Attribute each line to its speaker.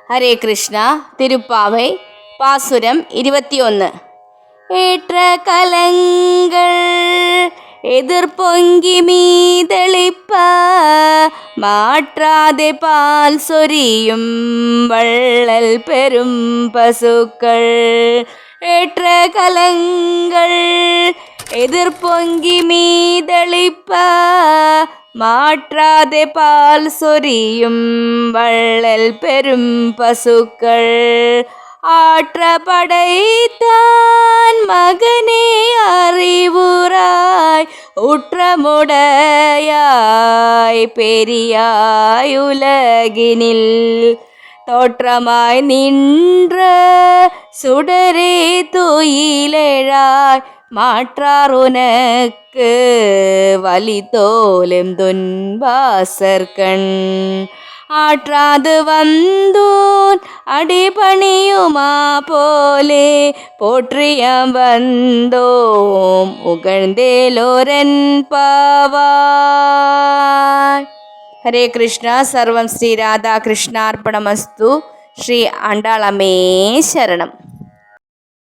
Speaker 1: ഹരേ കൃഷ്ണ. തിരുപ്പാവൈ പാസുരം 21. ഏற்ற கலங்கள் எதிர்பொங்கி மீதளிப்ப மாற்றாதே பால் சொரியும் வள்ளல் பெரும் பசுக்கள். ஏற்ற கலங்கள் எதிர்பொங்கி மீதளிப்ப மாற்றாதே பால் சொரியும் வள்ளல் பெரும் பசுக்கள். ஆற்ற படைத்தான் மகனே அறிவுராய் உற்றமுடையாய் பெரியாய் உலகினில் தோற்றமாய் நின்ற சுடரே துயிலெழாய் மாற்றார் உனக்கு வலி தோலும் துன்பாசர்கண். ஆற்றாது வந்தோன் அடிபணியுமா போலே போற்றியம் வந்தோம் உகழ்ந்தேலோரன் பாவாய். ഹരേ കൃഷ്ണ. സർവം ശ്രീ രാധാകൃഷ്ണാർപ്പണമസ്തു. ശ്രീ ആണ്ടാളമ്മേ ശരണം.